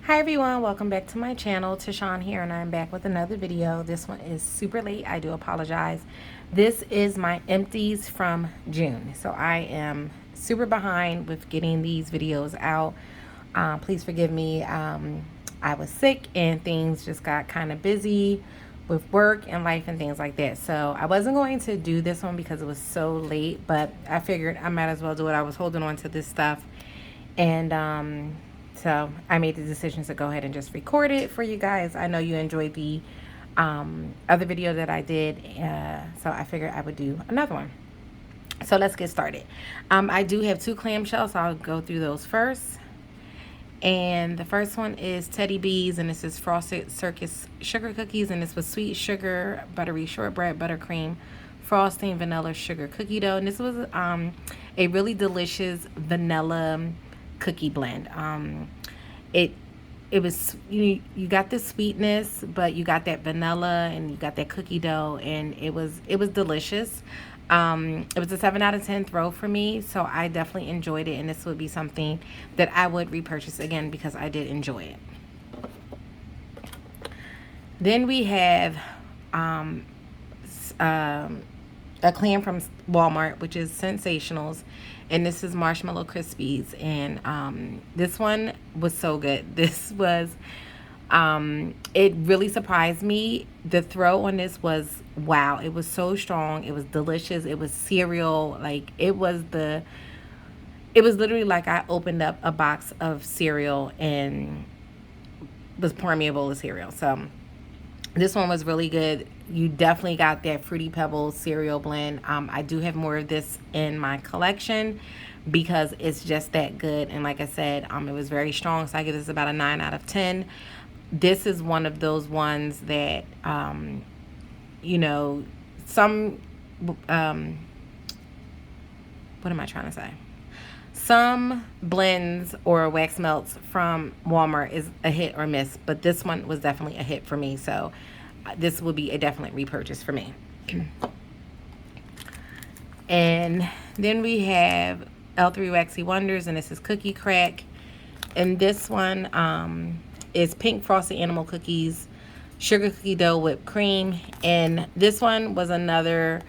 Hi everyone, welcome back to my channel. Tashawn here, and I'm back with another video. This one is super late. I do apologize. This is my empties from June. So I am super behind with getting these videos out. Please forgive me. I was sick and things just got kind of busy with work and life and things like that. So I wasn't going to do this one because it was so late, but I figured I might as well do it. I was holding on to this stuff, and so I made the decision to go ahead and just record it for you guys. I know you enjoyed the other video that I did, so I figured I would do another one. So let's get started. I do have two clamshells, so I'll go through those first. And the first one is Teddy Bees, and this is Frosted Circus Sugar Cookies, and this was sweet sugar, buttery shortbread, buttercream, frosting, vanilla sugar cookie dough. And this was a really delicious vanilla cookie blend. It was, you got the sweetness, but you got that vanilla and you got that cookie dough, and it was delicious. It was a 7 out of 10 throw for me, so I definitely enjoyed it, and this would be something that I would repurchase again because I did enjoy it. Then we have a clam from Walmart, which is Sensationals, and this is Marshmallow Crispies, and this one was so good. This was it really surprised me. The throw on this was wow. It was so strong. It was delicious. It was cereal. Like it was literally like I opened up a box of cereal and was pouring me a bowl of cereal. So this one was really good. You definitely got that Fruity Pebbles cereal blend. I do have more of this in my collection because it's just that good. And like I said, it was very strong. So I give this about a 9 out of 10. This is one of those ones that, you know, some, what am I trying to say? Some blends or wax melts from Walmart is a hit or miss, but this one was definitely a hit for me. So this will be a definite repurchase for me. And then we have L3 Waxy Wonders, and this is Cookie Crack. And this one is Pink Frosted Animal Cookies, Sugar Cookie Dough, Whipped Cream. And this one was another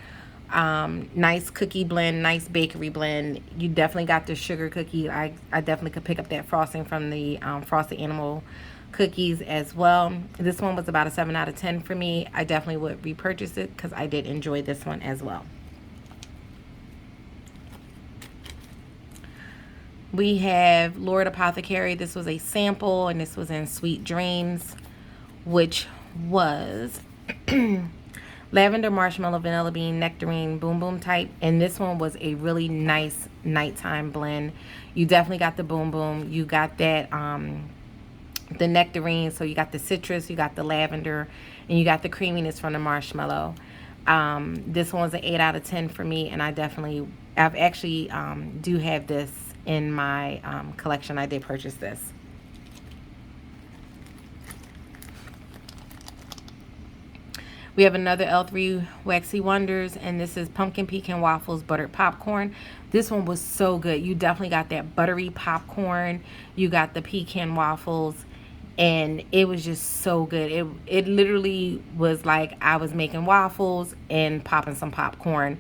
nice cookie blend, nice bakery blend. You definitely got the sugar cookie. I definitely could pick up that frosting from the Frosted Animal Cookies as well. This one was about a 7 out of 10 for me. I definitely would repurchase it because I did enjoy this one as well. We have Lord Apothecary. This was a sample, and this was in Sweet Dreams, which was lavender, marshmallow, vanilla bean, nectarine, boom boom type. And this one was a really nice nighttime blend. You definitely got the boom boom. You got that the nectarine, so you got the citrus, you got the lavender, and you got the creaminess from the marshmallow. This one was an 8 out of 10 for me, and I've actually do have this in my collection. I did purchase this. We have another L3 Waxy Wonders, and this is Pumpkin Pecan Waffles Buttered Popcorn. This one was so good. You definitely got that buttery popcorn. You got the pecan waffles, and it was just so good. It literally was like I was making waffles and popping some popcorn.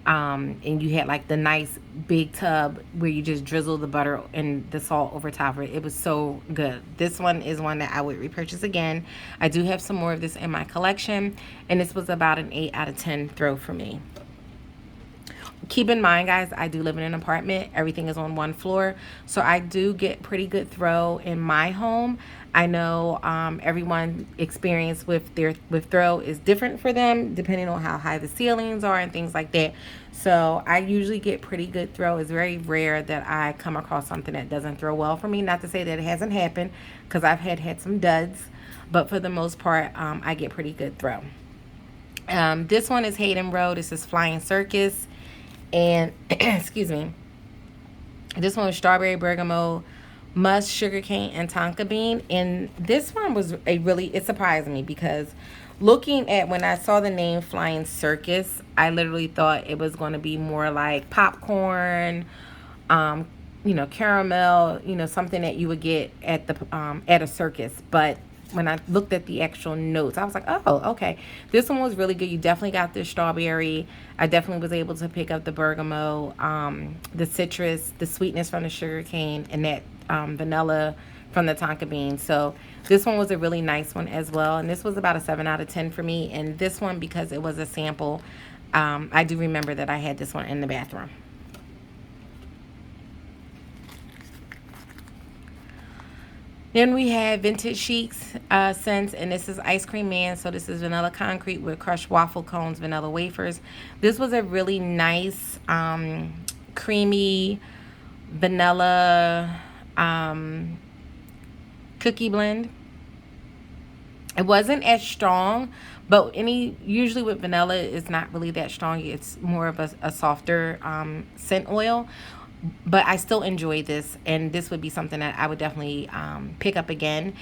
And you had like the nice big tub where you just drizzle the butter and the salt over top of it. It was so good. This one is one that I would repurchase again. I do have some more of this in my collection, and this was about an 8 out of 10 throw for me. Keep in mind, guys, I do live in an apartment. Everything is on one floor, so I do get pretty good throw in my home. I know everyone experience with throw is different for them depending on how high the ceilings are and things like that. So I usually get pretty good throw. It's very rare that I come across something that doesn't throw well for me. Not to say that it hasn't happened, because I've had some duds, but for the most part, I get pretty good throw. This one is Hayden Road. This is Flying Circus. And excuse me, this one was strawberry bergamot, musk, sugarcane, and tonka bean. And this one was it surprised me because looking at when I saw the name Flying Circus, I literally thought it was going to be more like popcorn, caramel, something that you would get at the at a circus. But when I looked at the actual notes, I was like, oh, okay. This one was really good. You definitely got the strawberry. I definitely was able to pick up the bergamot, the citrus, the sweetness from the sugar cane, and that vanilla from the tonka bean. So this one was a really nice one as well. And this was about a 7 out of 10 for me. And this one, because it was a sample, I do remember that I had this one in the bathroom. Then we have Vintage Chic's scents, and this is Ice Cream Man. So this is vanilla concrete with crushed waffle cones, vanilla wafers. This was a really nice, creamy vanilla cookie blend. It wasn't as strong, but usually with vanilla, it's not really that strong. It's more of a softer scent oil. But I still enjoy this, and this would be something that I would definitely pick up again.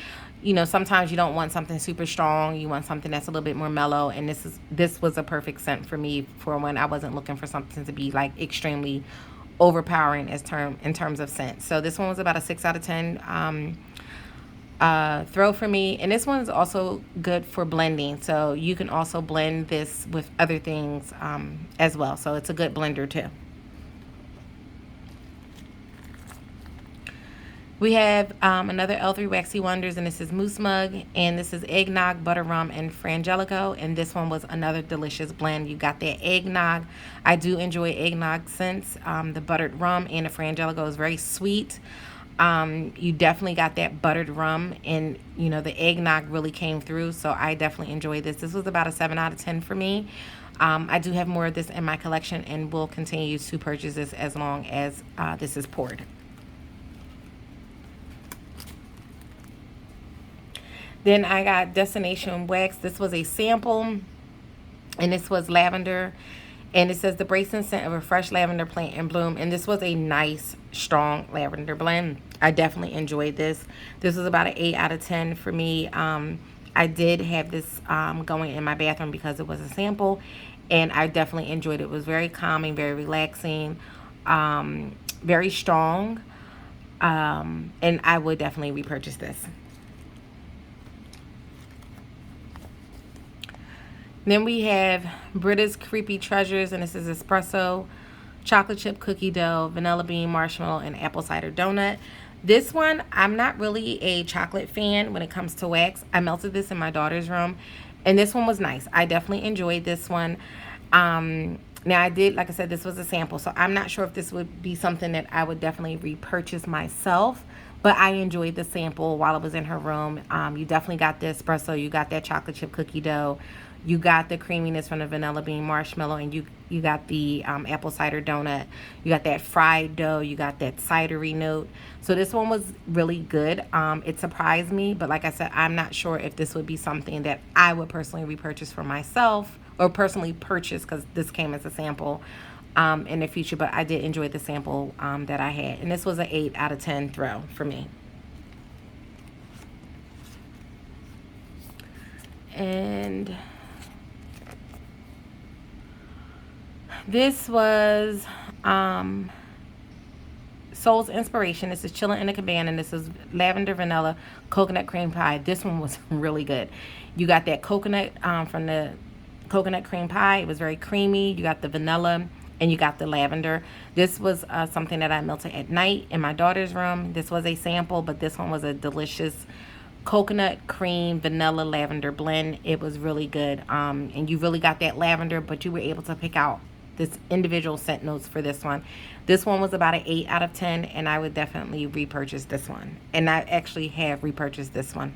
Sometimes you don't want something super strong. You want something that's a little bit more mellow, and this was a perfect scent for me for when I wasn't looking for something to be like extremely overpowering in terms of scent. So this one was about a 6 out of 10 throw for me. And this one is also good for blending. So you can also blend this with other things as well. So it's a good blender too. We have another L3 Waxy Wonders, and this is Mousse Mug, and this is eggnog, butter rum, and frangelico, and this one was another delicious blend. You got that eggnog. I do enjoy eggnog scents. The buttered rum and the frangelico is very sweet. You definitely got that buttered rum, and the eggnog really came through, so I definitely enjoyed this. This was about a 7 out of 10 for me. I do have more of this in my collection, and will continue to purchase this as long as this is poured. Then I got Destination Wax. This was a sample, and this was lavender. And it says the bracing scent of a fresh lavender plant in bloom. And this was a nice, strong lavender blend. I definitely enjoyed this. This was about an 8 out of 10 for me. I did have this going in my bathroom because it was a sample. And I definitely enjoyed it. It was very calming, very relaxing, very strong. And I would definitely repurchase this. Then we have Britta's Creepy Treasures, and this is espresso, chocolate chip cookie dough, vanilla bean, marshmallow, and apple cider donut. This one, I'm not really a chocolate fan when it comes to wax. I melted this in my daughter's room, and this one was nice. I definitely enjoyed this one. Now, like I said, this was a sample, so I'm not sure if this would be something that I would definitely repurchase myself, but I enjoyed the sample while it was in her room. You definitely got the espresso. You got that chocolate chip cookie dough. You got the creaminess from the vanilla bean marshmallow, and you got the apple cider donut. You got that fried dough. You got that cidery note. So this one was really good. It surprised me, but like I said, I'm not sure if this would be something that I would personally repurchase for myself, or personally purchase, because this came as a sample in the future. But I did enjoy the sample that I had, and this was an 8 out of 10 throw for me. And this was Soul's Inspiration. This is Chillin' in a Cabana, and this is lavender vanilla coconut cream pie. This one was really good. You got that coconut from the coconut cream pie. It was very creamy. You got the vanilla, and you got the lavender. This was something that I melted at night in my daughter's room. This was a sample, but this one was a delicious coconut cream vanilla lavender blend. It was really good, and you really got that lavender, but you were able to pick out this individual scent notes for this one. This one was about an 8 out of 10, and I would definitely repurchase this one, and I actually have repurchased this one.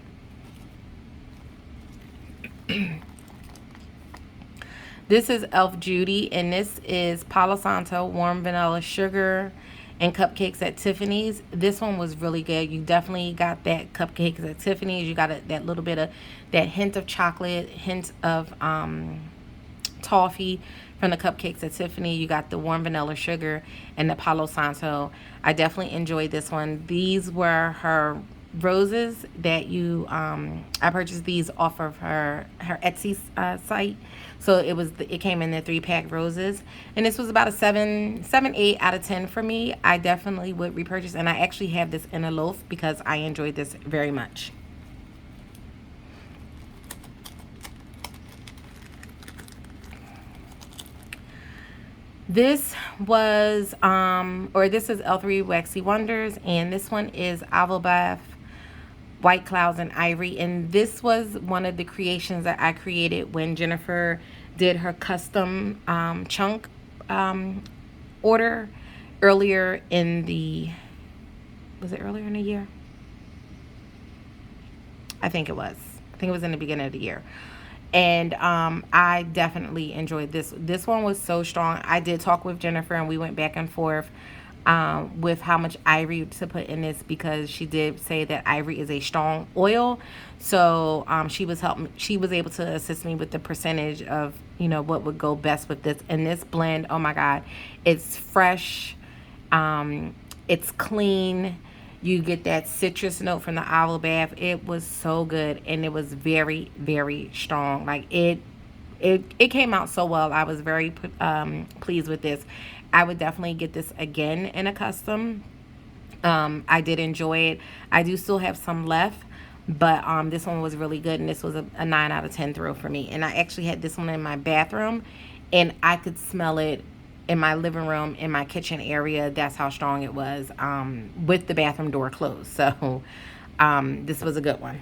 This is Elf Judy, and this is Palo Santo warm vanilla sugar and cupcakes at Tiffany's. This one was really good. You definitely got that cupcakes at Tiffany's. You got that little bit of that hint of chocolate, hint of toffee from the cupcakes at Tiffany. You got the warm vanilla sugar and the Palo Santo. I definitely enjoyed this one. These were her roses that you I purchased these off of her Etsy site. So it came in the 3-pack roses, and this was about a 8 out of 10 for me. I definitely would repurchase, and I actually have this in a loaf because I enjoyed this very much. This was this is L3 Waxy Wonders, and this one is Oval Bath, White Clouds, and Ivory. And this was one of the creations that I created when Jennifer did her custom chunk order earlier in the, was it earlier in the year? I think it was in the beginning of the year. And I definitely enjoyed this. This one was so strong. I did talk with Jennifer, and we went back and forth with how much ivory to put in this, because she did say that ivory is a strong oil. So she was able to assist me with the percentage of, you know, what would go best with this. And this blend, oh my God, it's fresh, it's clean. You get that citrus note from the Oval Bath. It was so good, and it was very, very strong. Like it came out so well. I was very pleased with this. I would definitely get this again in a custom. I did enjoy it. I do still have some left, but this one was really good, and this was a 9 out of 10 throw for me. And I actually had this one in my bathroom, and I could smell it in my living room, in my kitchen area. That's how strong it was, with the bathroom door closed. So this was a good one.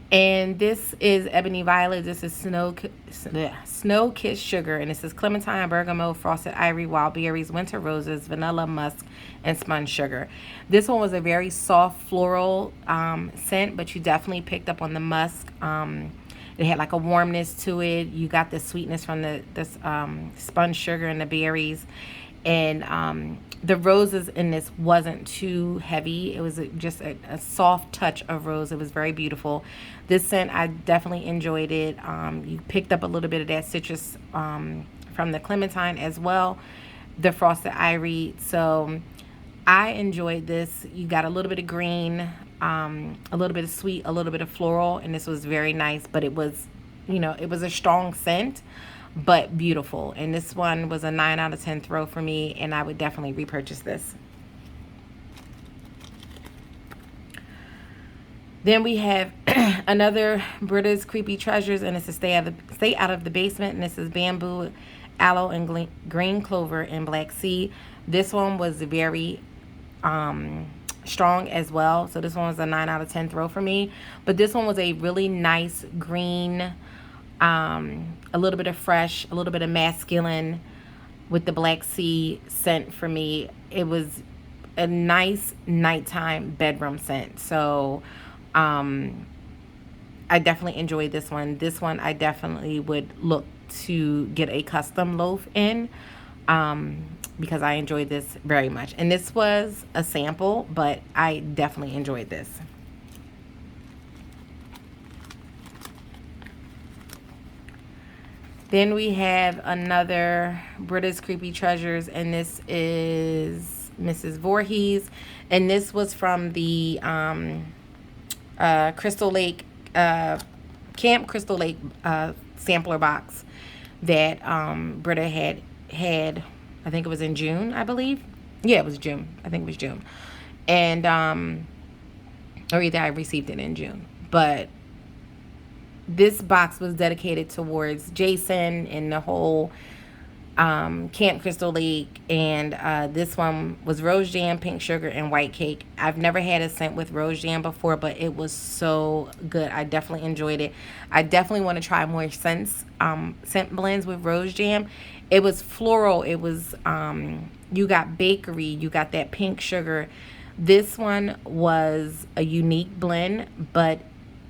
And this is Ebony Violet. This is Snow Kissed Sugar, and this is clementine, bergamot, frosted ivory, wild berries, winter roses, vanilla, musk, and spun sugar. This one was a very soft floral scent, but you definitely picked up on the musk. It had like a warmness to it. You got the sweetness from the spun sugar and the berries. And the roses in this wasn't too heavy. It was just a soft touch of rose. It was very beautiful. This scent, I definitely enjoyed it. You picked up a little bit of that citrus from the clementine as well, the frosted ivory. So I enjoyed this. You got a little bit of green, a little bit of sweet, a little bit of floral, and this was very nice. But it was, you know, it was a strong scent, but beautiful. And this one was a 9 out of 10 throw for me, and I would definitely repurchase this. Then we have another Brita's Creepy Treasures, and this is Stay Out of the Basement, and this is bamboo, aloe, and green clover and black seed. This one was very strong as well. So this one was a 9 out of 10 throw for me. But this one was a really nice green, a little bit of fresh, a little bit of masculine with the black sea scent for me. It was a nice nighttime bedroom scent. So I definitely enjoyed this one. This one I definitely would look to get a custom loaf in, because I enjoyed this very much. And this was a sample, but I definitely enjoyed this. Then we have another Brita's Creepy Treasures, and this is Mrs. Voorhees. And this was from the Crystal Lake, Camp Crystal Lake sampler box that Brita had, I think it was in June, I believe. Yeah, it was June. I think it was June. And, or either I received it in June. But this box was dedicated towards Jason and the whole Camp Crystal Lake. And this one was rose jam, pink sugar, and white cake. I've never had a scent with rose jam before, but it was so good. I definitely enjoyed it. I definitely want to try more scent blends with rose jam. It was floral. It was, you got bakery. You got that pink sugar. This one was a unique blend, but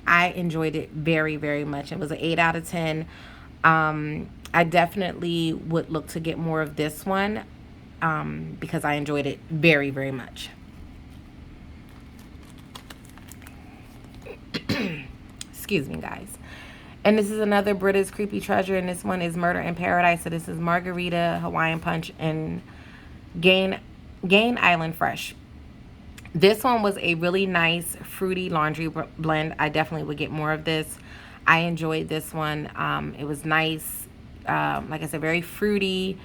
I enjoyed it very, very much. It was an 8 out of 10. I definitely would look to get more of this one because I enjoyed it very, very much. Excuse me, guys. And this is another Brita's Creepy Treasure, and this one is Murder in Paradise. So this is margarita, Hawaiian punch, and Gain Gain Island Fresh. This one was a really nice fruity laundry blend. I definitely would get more of this. I enjoyed this one. It was nice. Like I said, very fruity,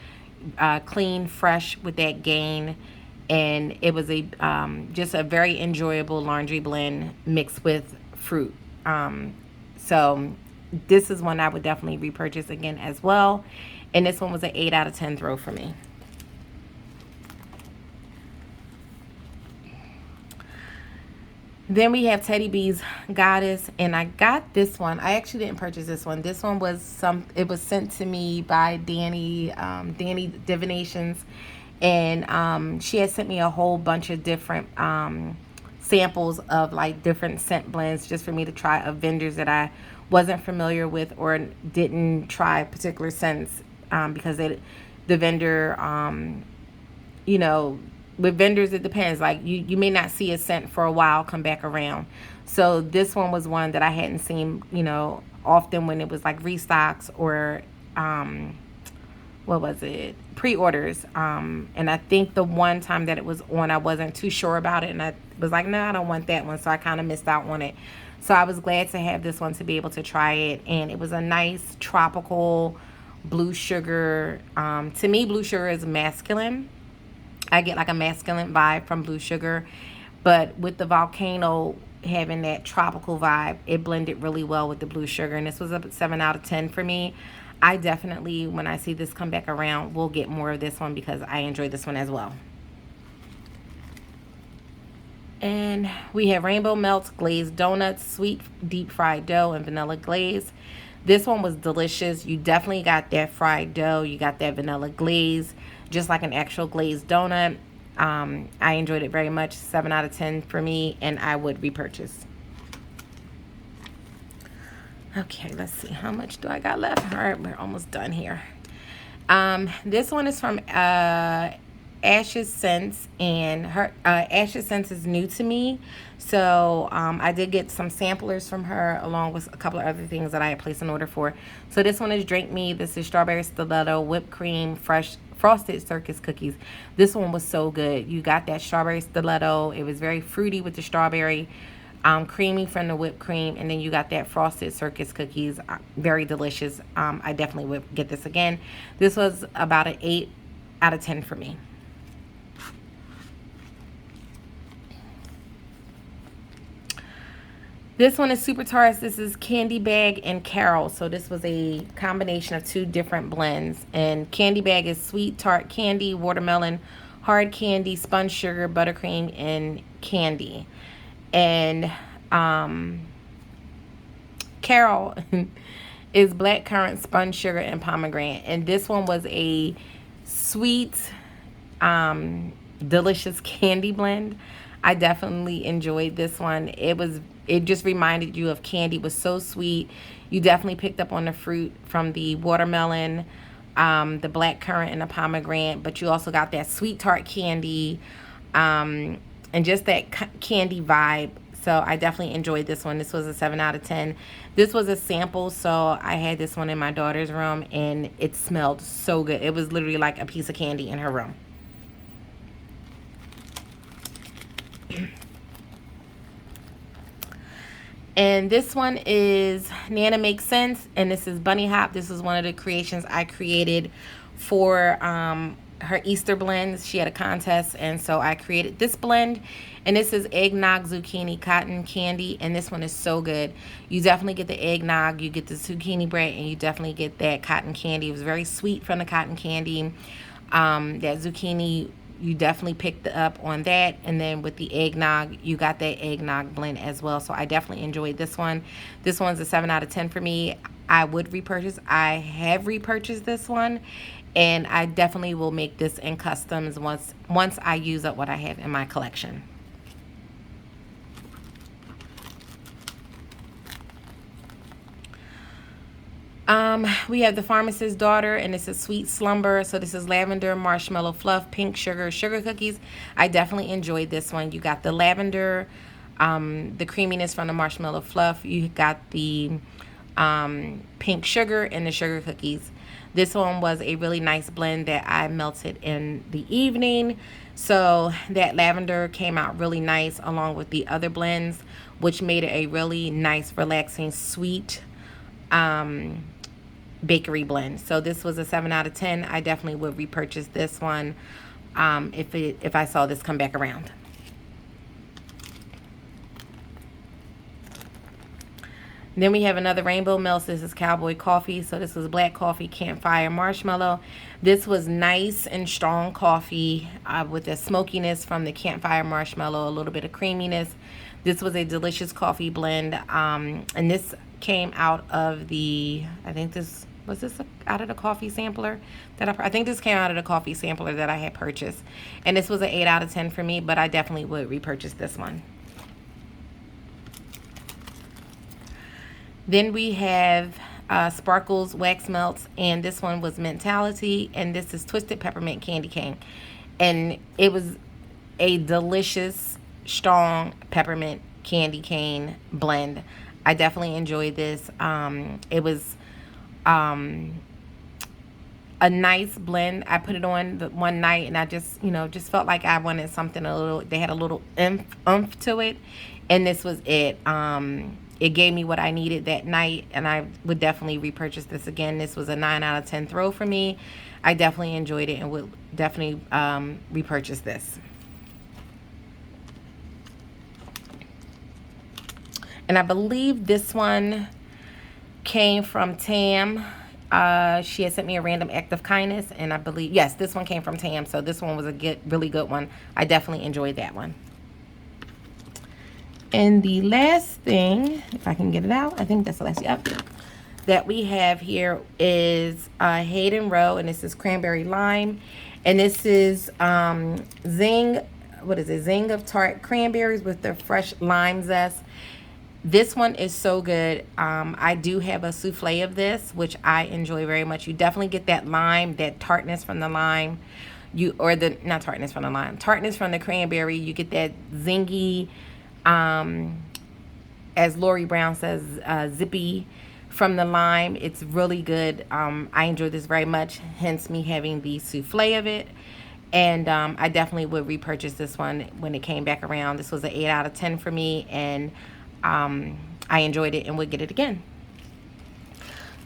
clean, fresh with that Gain. And it was a just a very enjoyable laundry blend mixed with fruit. So this is one I would definitely repurchase again as well. And this one was an 8 out of 10 throw for me. Then we have Teddy B's Goddess, and I got this one. I actually didn't purchase this one. This one was it was sent to me by Danny, Danny Divinations, and she had sent me a whole bunch of different samples of like different scent blends just for me to try of vendors that I wasn't familiar with or didn't try particular scents because the vendor, you know, with vendors it depends, like you may not see a scent for a while come back around. So this one was one that I hadn't seen, you know, often when it was like restocks or what was it, pre-orders. And I think the one time that it was on I wasn't too sure about it, and I was like, no, I don't want that one, so I kind of missed out on it. So I was glad to have this one to be able to try it, and it was a nice tropical blue sugar. To me, blue sugar is masculine. I get like a masculine vibe from blue sugar, but with the volcano having that tropical vibe, it blended really well with the blue sugar, and this was a 7 out of 10 for me. I definitely, when I see this come back around, will get more of this one because I enjoy this one as well. And we have Rainbow Melts Glazed Donuts, sweet deep fried dough, and vanilla glaze. This one was delicious. You definitely got that fried dough. You got that vanilla glaze, just like an actual glazed donut. I enjoyed it very much. 7 out of 10 for me, and I would repurchase. Okay, let's see. How much do I got left? All right, we're almost done here. This one is from Ashes Scents, and her Ashes Scents is new to me, so I did get some samplers from her along with a couple of other things that I had placed an order for. So this one is Drink Me. This is strawberry stiletto, whipped cream, fresh frosted circus cookies. This one was so good. You got that strawberry stiletto. It was very fruity with the strawberry, creamy from the whipped cream, and then you got that frosted circus cookies. Very delicious. I definitely would get this again. This was about an 8 out of 10 for me. This one is Super Taurus. This is Candy Bag and Carol. So this was a combination of two different blends. And Candy Bag is sweet tart candy, watermelon, hard candy, sponge sugar, buttercream, and candy. And Carol is blackcurrant, sponge sugar, and pomegranate. And this one was a sweet, delicious candy blend. I definitely enjoyed this one. It just reminded you of candy. It was so sweet. You definitely picked up on the fruit from the watermelon, the blackcurrant, and the pomegranate, but you also got that sweet tart candy, and just that candy vibe. So I definitely enjoyed this one. This was a 7 out of 10. This was a sample, so I had this one in my daughter's room, and it smelled so good. It was literally like a piece of candy in her room. And this one is Nana Makes Sense, and this is Bunny Hop. This is one of the creations I created for her Easter blends. She had a contest, and so I created this blend. And this is eggnog, zucchini, cotton candy, and this one is so good. You definitely get the eggnog, you get the zucchini bread, and you definitely get that cotton candy. It was very sweet from the cotton candy. That zucchini, you definitely picked up on that, and then with the eggnog, you got that eggnog blend as well. So I definitely enjoyed this one. This one's a 7 out of 10 for me. I would repurchase. I have repurchased this one, and I definitely will make this in customs once I use up what I have in my collection. We have The Pharmacist's Daughter, and this is Sweet Slumber. So this is lavender, marshmallow fluff, pink sugar, sugar cookies. I definitely enjoyed this one. You got the lavender, the creaminess from the marshmallow fluff. You got the pink sugar and the sugar cookies. This one was a really nice blend that I melted in the evening. So that lavender came out really nice along with the other blends, which made it a really nice, relaxing, sweet bakery blend. So this was a 7 out of 10. I definitely would repurchase this one if I saw this come back around. Then we have another rainbow melt. This is Cowboy Coffee. So this was black coffee, campfire, marshmallow. This was nice and strong coffee with the smokiness from the campfire marshmallow, a little bit of creaminess. This was a delicious coffee blend. And this came out of the, I think this, was this out of the coffee sampler that I think this came out of the coffee sampler that I had purchased. And this was an 8 out of 10 for me, but I definitely would repurchase this one. Then we have Sparkles Wax Melts, and this one was Mentality, and this is Twisted Peppermint Candy Cane. And it was a delicious, strong peppermint candy cane blend. I definitely enjoyed this. It was a nice blend. I put it on one night, and I just, just felt like I wanted something a little, they had a little oomph to it, and this was it. It gave me what I needed that night, and I would definitely repurchase this again. This was a 9 out of 10 throw for me. I definitely enjoyed it and would definitely repurchase this. And I believe this one came from Tam. She had sent me a random act of kindness, and I believe, yes, this one came from Tam. So this one was a really good one. I definitely enjoyed that one. And the last thing, if I can get it out, I think that's the last, yep, that we have here is Hayden Row, and this is Cranberry Lime. And this is Zing of tart cranberries with the fresh lime zest. This one is so good. I do have a souffle of this, which I enjoy very much. You definitely get that lime, that tartness from the lime. Not tartness from the lime, tartness from the cranberry. You get that zingy, as Lori Brown says, zippy from the lime. It's really good. I enjoy this very much, hence me having the souffle of it. And I definitely would repurchase this one when it came back around. This was an 8 out of 10 for me, and I enjoyed it and would get it again.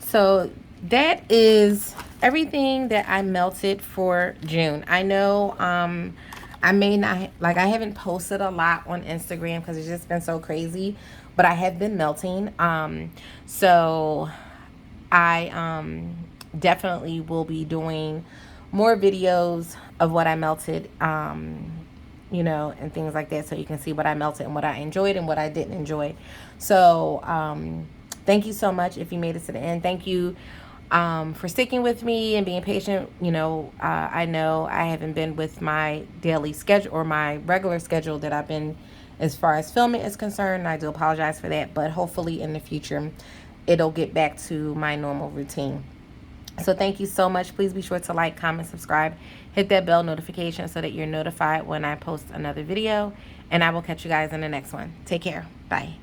So that is everything that I melted for June. I know I may not, I haven't posted a lot on Instagram because it's just been so crazy, but I have been melting. So I definitely will be doing more videos of what I melted, and things like that, so you can see what I melted and what I enjoyed and what I didn't enjoy. So thank you so much if you made it to the end. Thank you for sticking with me and being patient. I know I haven't been with my daily schedule or my regular schedule that I've been as far as filming is concerned. I do apologize for that, but hopefully in the future it'll get back to my normal routine. So thank you so much. Please be sure to like, comment, subscribe, hit that bell notification so that you're notified when I post another video, and I will catch you guys in the next one. Take care. Bye.